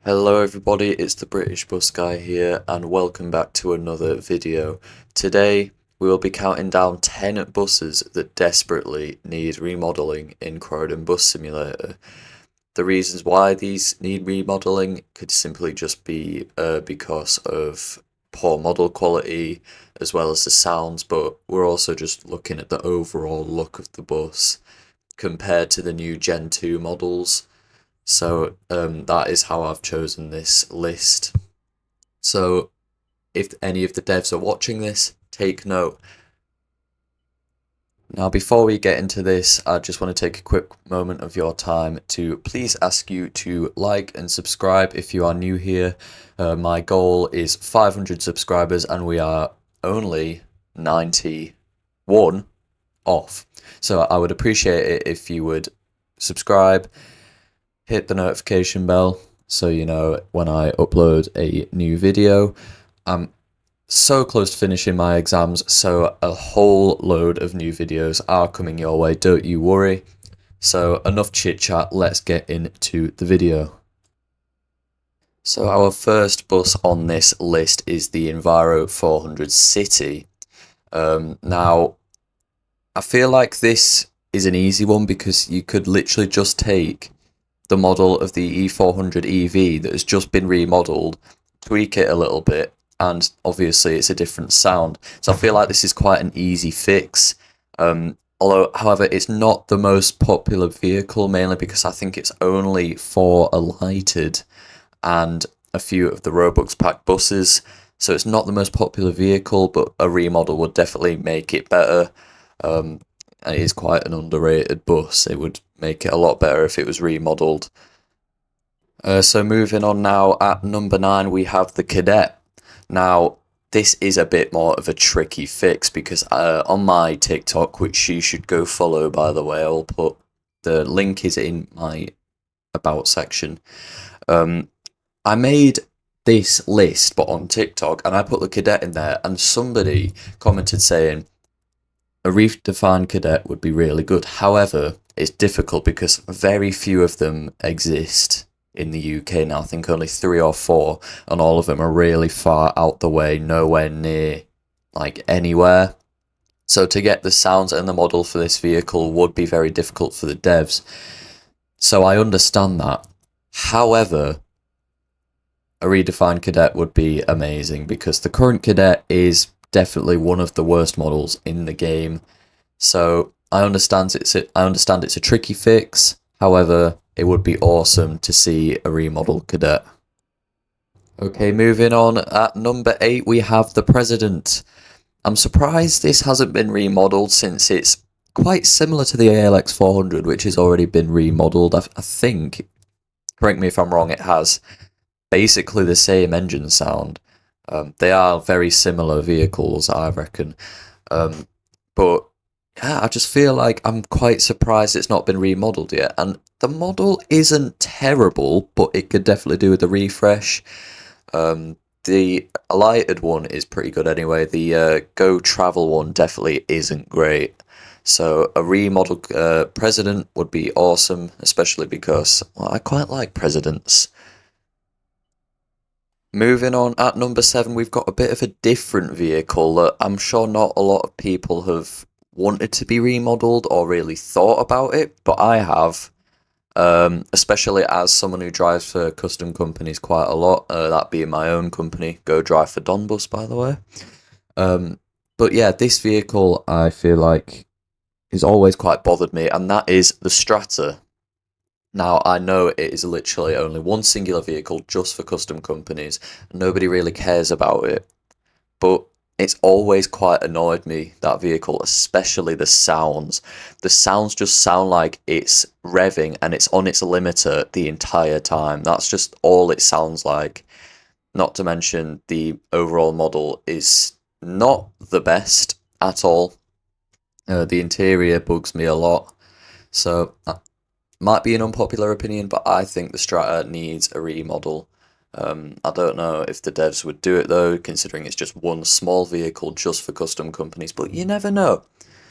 Hello everybody, it's the British Bus Guy here and welcome back to another video. Today we will be counting down 10 buses that desperately need remodelling in Croydon Bus Simulator. The reasons why these need remodelling could simply just be because of poor model quality as well as the sounds, but we're also just looking at the overall look of the bus compared to the new Gen 2 models. So that is how I've chosen this list. So if any of the devs are watching this, take note. Now, before we get into this, I just want to take a quick moment of your time to please ask you to like and subscribe if you are new here. My goal is 500 subscribers and we are only 91 off. So I would appreciate it if you would subscribe, hit the notification bell so you know when I upload a new video. I'm so close to finishing my exams, so a whole load of new videos are coming your way, don't you worry. So enough chit chat, let's get into the video. So our first bus on this list is the Enviro 400 City. Now, I feel like this is an easy one because you could literally just take the model of the E400 EV that has just been remodeled, tweak it a little bit, and obviously it's a different sound. So I feel like this is quite an easy fix. However, it's not the most popular vehicle, mainly because I think it's only for alighted and a few of the Robux pack buses. So it's not the most popular vehicle, but a remodel would definitely make it better. It is quite an underrated bus. It would make it a lot better if it was remodeled. So moving on now, at number 9 we have the Cadet. Now this is a bit more of a tricky fix because on my TikTok, which you should go follow by the way, I'll put the link is in my about section. I made this list but on TikTok and I put the Cadet in there and somebody commented saying a redefined Cadet would be really good. However, it's difficult because very few of them exist in the UK now. I think only 3 or 4, and all of them are really far out the way, nowhere near like anywhere. So to get the sounds and the model for this vehicle would be very difficult for the devs. So I understand that. However, a redefined Cadet would be amazing because the current Cadet is definitely one of the worst models in the game. So I understand it's a tricky fix. However, it would be awesome to see a remodel Cadet. Okay, moving on. At number 8 we have the President. I'm surprised this hasn't been remodeled since it's quite similar to the ALX 400, which has already been remodeled. I think, correct me if I'm wrong, it has basically the same engine sound. They are very similar vehicles, I reckon. But yeah, I just feel like I'm quite surprised it's not been remodeled yet. And the model isn't terrible, but it could definitely do with a refresh. The alighted one is pretty good anyway. The Go Travel one definitely isn't great. So a remodeled President would be awesome, especially because I quite like Presidents. Moving on, at number 7 we've got a bit of a different vehicle that I'm sure not a lot of people have wanted to be remodeled or really thought about it, but I have, especially as someone who drives for custom companies quite a lot, that being my own company, Go Drive for Donbus, by the way. But yeah, this vehicle I feel like has always quite bothered me, and that is the Strata. Now, I know it is literally only one singular vehicle just for custom companies. Nobody really cares about it. But it's always quite annoyed me, that vehicle, especially the sounds. The sounds just sound like it's revving and it's on its limiter the entire time. That's just all it sounds like. Not to mention the overall model is not the best at all. The interior bugs me a lot. So might be an unpopular opinion, but I think the Strata needs a remodel. I don't know if the devs would do it though, considering it's just one small vehicle just for custom companies, but you never know.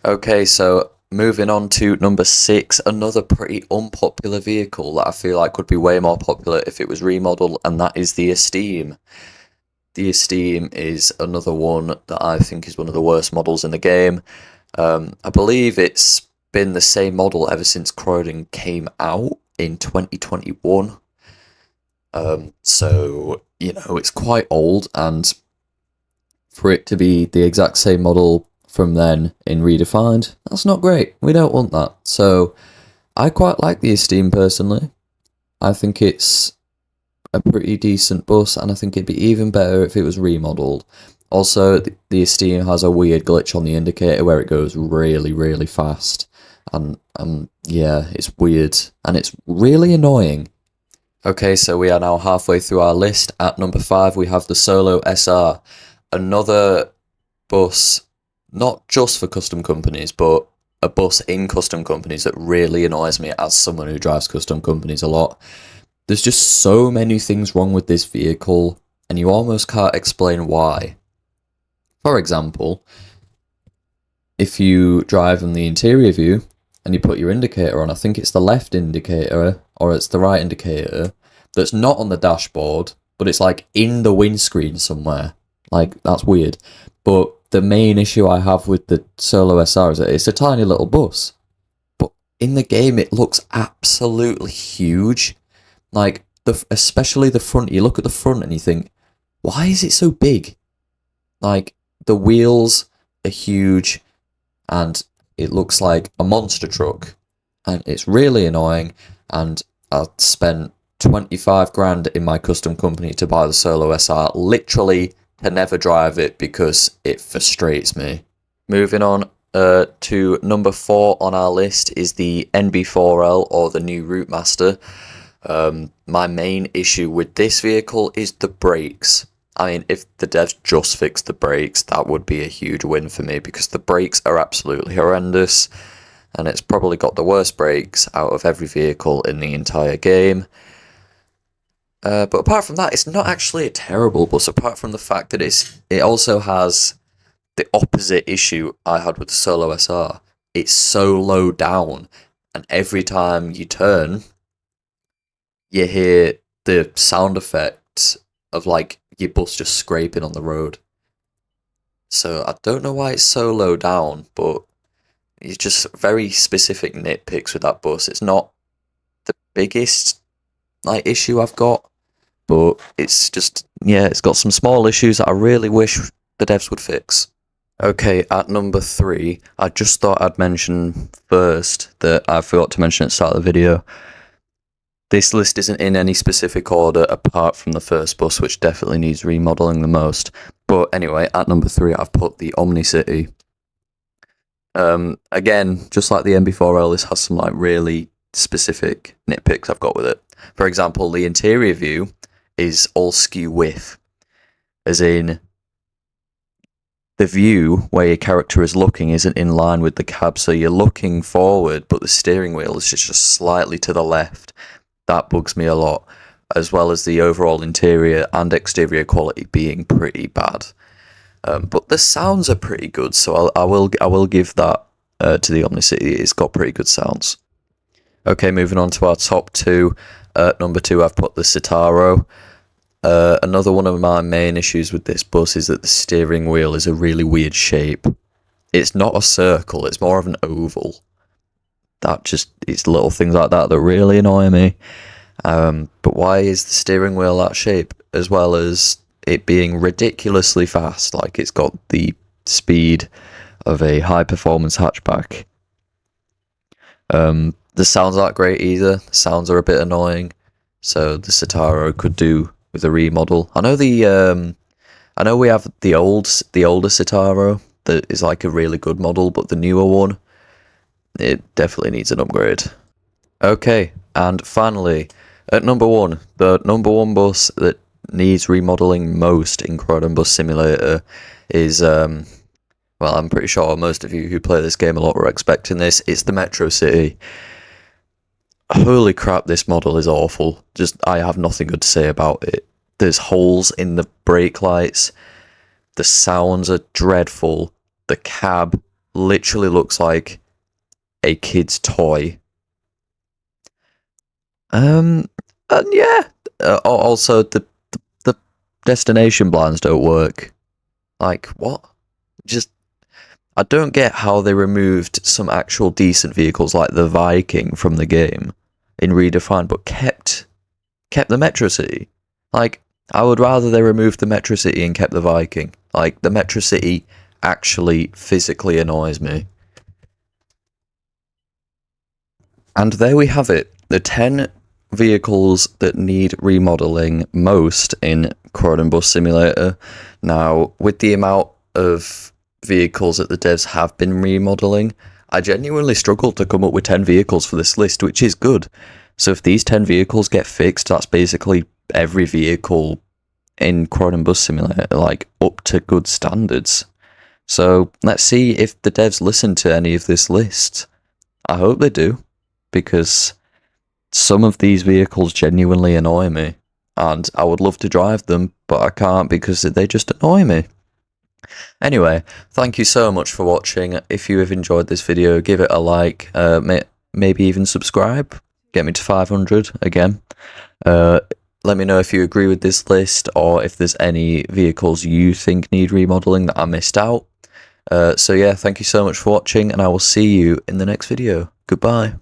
Okay, so moving on to number 6, another pretty unpopular vehicle that I feel like could be way more popular if it was remodeled, and that is the Esteem. The Esteem is another one that I think is one of the worst models in the game. I believe it's been the same model ever since Croydon came out in 2021. So, it's quite old, and for it to be the exact same model from then in redefined, that's not great. We don't want that. So, I quite like the Esteem personally. I think it's a pretty decent bus, and I think it'd be even better if it was remodeled. Also, the Esteem has a weird glitch on the indicator where it goes really, really fast. And yeah, it's weird, and it's really annoying. Okay, so we are now halfway through our list. At number 5, we have the Solo SR. Another bus, not just for custom companies, but a bus in custom companies that really annoys me as someone who drives custom companies a lot. There's just so many things wrong with this vehicle, and you almost can't explain why. For example, if you drive in the interior view and you put your indicator on, I think it's the left indicator or it's the right indicator that's not on the dashboard, but it's like in the windscreen somewhere. Like, that's weird. But the main issue I have with the Solo SR is that it's a tiny little bus. But in the game, it looks absolutely huge. Like, especially the front. You look at the front and you think, why is it so big? Like, the wheels are huge and it looks like a monster truck. And it's really annoying. And I spent 25 grand in my custom company to buy the Solo SR, literally to never drive it because it frustrates me. Moving on to number 4 on our list is the NB4L, or the new Routemaster. My main issue with this vehicle is the brakes. I mean, if the devs just fixed the brakes, that would be a huge win for me, because the brakes are absolutely horrendous, and it's probably got the worst brakes out of every vehicle in the entire game. But apart from that, it's not actually a terrible bus, apart from the fact that it also has the opposite issue I had with the Solo SR. It's so low down, and every time you turn, you hear the sound effect of, like, your bus just scraping on the road. So I don't know why it's so low down, but it's just very specific nitpicks with that bus. It's not the biggest, like, issue I've got, but it's just, yeah, it's got some small issues that I really wish the devs would fix. Okay, at number 3, I just thought I'd mention first that I forgot to mention at the start of the video. This list isn't in any specific order apart from the first bus, which definitely needs remodeling the most. But anyway, at number 3, I've put the Omnicity. Again, just like the MB4L, this has some, like, really specific nitpicks I've got with it. For example, the interior view is all skew width, as in the view where your character is looking isn't in line with the cab, so you're looking forward, but the steering wheel is just slightly to the left. That bugs me a lot, as well as the overall interior and exterior quality being pretty bad. But the sounds are pretty good, so I will give that to the Omnicity. It's got pretty good sounds. Okay, moving on to our top 2. At number 2, I've put the Citaro. Another one of my main issues with this bus is that the steering wheel is a really weird shape. It's not a circle, it's more of an oval. It's little things like that that really annoy me. But why is the steering wheel that shape, as well as it being ridiculously fast? Like, it's got the speed of a high-performance hatchback. The sounds aren't great either. The sounds are a bit annoying. So the Citaro could do with a remodel. I know we have the older Citaro that is like a really good model, but the newer one, it definitely needs an upgrade. Okay, and finally, at number 1, the number 1 bus that needs remodeling most in Croydon Bus Simulator is, well, I'm pretty sure most of you who play this game a lot were expecting this. It's the Metro City. Holy crap, this model is awful. I have nothing good to say about it. There's holes in the brake lights. The sounds are dreadful. The cab literally looks like a kid's toy. And yeah, also the destination blinds don't work. Like, what? Just, I don't get how they removed some actual decent vehicles like the Viking from the game in Redefined, but kept the Metro City. Like, I would rather they removed the Metro City and kept the Viking. Like, the Metro City actually physically annoys me. And there we have it, the 10 vehicles that need remodeling most in Croydon Bus Simulator. Now, with the amount of vehicles that the devs have been remodeling, I genuinely struggled to come up with 10 vehicles for this list, which is good. So if these 10 vehicles get fixed, that's basically every vehicle in Croydon Bus Simulator, like, up to good standards. So let's see if the devs listen to any of this list. I hope they do, because some of these vehicles genuinely annoy me, and I would love to drive them, but I can't because they just annoy me. Anyway, thank you so much for watching. If you have enjoyed this video, give it a like, maybe even subscribe, get me to 500 again. Let me know if you agree with this list, or if there's any vehicles you think need remodeling that I missed out. So yeah, thank you so much for watching, and I will see you in the next video. Goodbye.